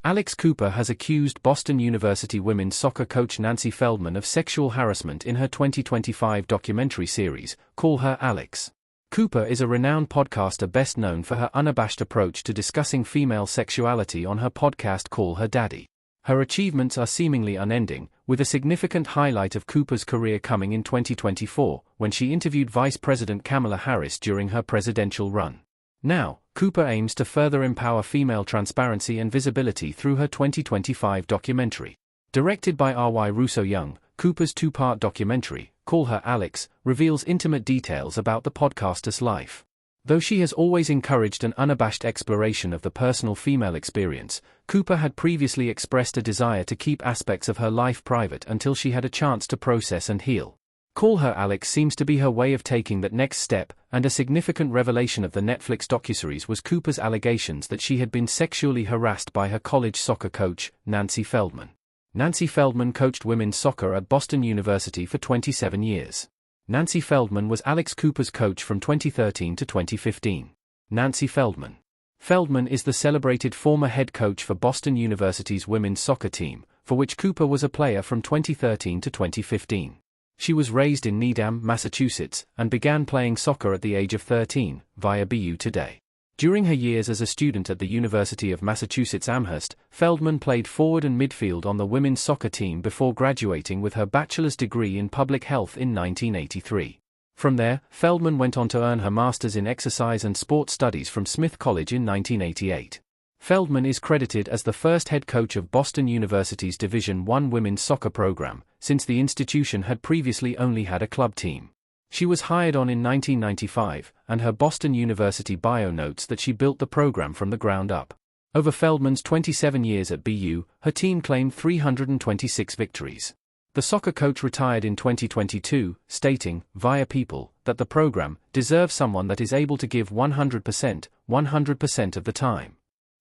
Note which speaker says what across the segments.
Speaker 1: Alex Cooper has accused Boston University women's soccer coach Nancy Feldman of sexual harassment in her 2025 documentary series, Call Her Alex. Cooper is a renowned podcaster best known for her unabashed approach to discussing female sexuality on her podcast Call Her Daddy. Her achievements are seemingly unending, with a significant highlight of Cooper's career coming in 2024, when she interviewed Vice President Kamala Harris during her presidential run. Now, Cooper aims to further empower female transparency and visibility through her 2025 documentary. Directed by R.Y. Russo-Young, Cooper's two-part documentary, Call Her Alex, reveals intimate details about the podcaster's life. Though she has always encouraged an unabashed exploration of the personal female experience, Cooper had previously expressed a desire to keep aspects of her life private until she had a chance to process and heal. Call Her Alex seems to be her way of taking that next step, and a significant revelation of the Netflix docuseries was Cooper's allegations that she had been sexually harassed by her college soccer coach, Nancy Feldman. Nancy Feldman coached women's soccer at Boston University for 27 years. Nancy Feldman was Alex Cooper's coach from 2013 to 2015. Nancy Feldman. Feldman is the celebrated former head coach for Boston University's women's soccer team, for which Cooper was a player from 2013 to 2015. She was raised in Needham, Massachusetts, and began playing soccer at the age of 13, via BU Today. During her years as a student at the University of Massachusetts Amherst, Feldman played forward and midfield on the women's soccer team before graduating with her bachelor's degree in public health in 1983. From there, Feldman went on to earn her master's in exercise and sport studies from Smith College in 1988. Feldman is credited as the first head coach of Boston University's Division I women's soccer program, since the institution had previously only had a club team. She was hired on in 1995, and her Boston University bio notes that she built the program from the ground up. Over Feldman's 27 years at BU, her team claimed 326 victories. The soccer coach retired in 2022, stating, via People, that the program deserves someone that is able to give 100% of the time.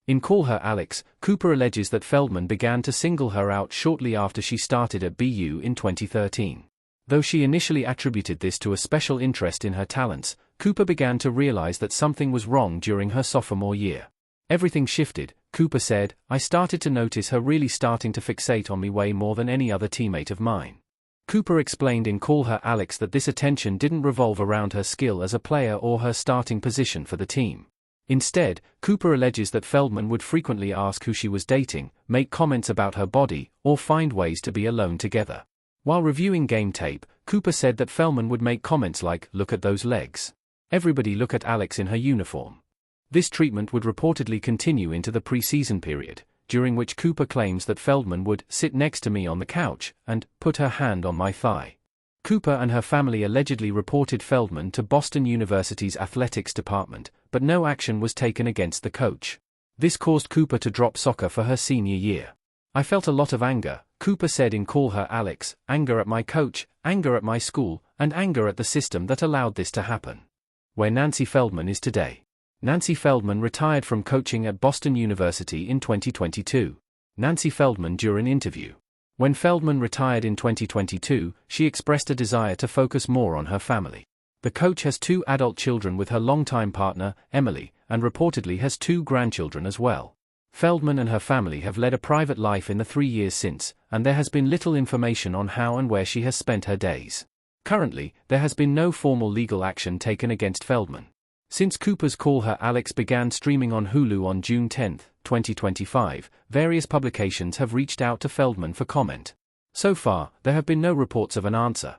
Speaker 1: In Call Her Alex, Cooper alleges that Feldman began to single her out shortly after she started at BU in 2013. Though she initially attributed this to a special interest in her talents, Cooper began to realize that something was wrong during her sophomore year. Everything shifted, Cooper said. I started to notice her really starting to fixate on me way more than any other teammate of mine. Cooper explained in Call Her Alex that this attention didn't revolve around her skill as a player or her starting position for the team. Instead, Cooper alleges that Feldman would frequently ask who she was dating, make comments about her body, or find ways to be alone together. While reviewing game tape, Cooper said that Feldman would make comments like, "Look at those legs. Everybody look at Alex in her uniform." This treatment would reportedly continue into the preseason period, during which Cooper claims that Feldman would sit next to me on the couch and put her hand on my thigh. Cooper and her family allegedly reported Feldman to Boston University's athletics department, but no action was taken against the coach. This caused Cooper to drop soccer for her senior year. I felt a lot of anger, Cooper said in Call Her Alex, anger at my coach, anger at my school, and anger at the system that allowed this to happen. Where Nancy Feldman is today. Nancy Feldman retired from coaching at Boston University in 2022. Nancy Feldman during interview. When Feldman retired in 2022, she expressed a desire to focus more on her family. The coach has 2 adult children with her longtime partner, Emily, and reportedly has 2 grandchildren as well. Feldman and her family have led a private life in the 3 years since, and there has been little information on how and where she has spent her days. Currently, there has been no formal legal action taken against Feldman. Since Cooper's Call Her Alex began streaming on Hulu on June 10, 2025, various publications have reached out to Feldman for comment. So far, there have been no reports of an answer.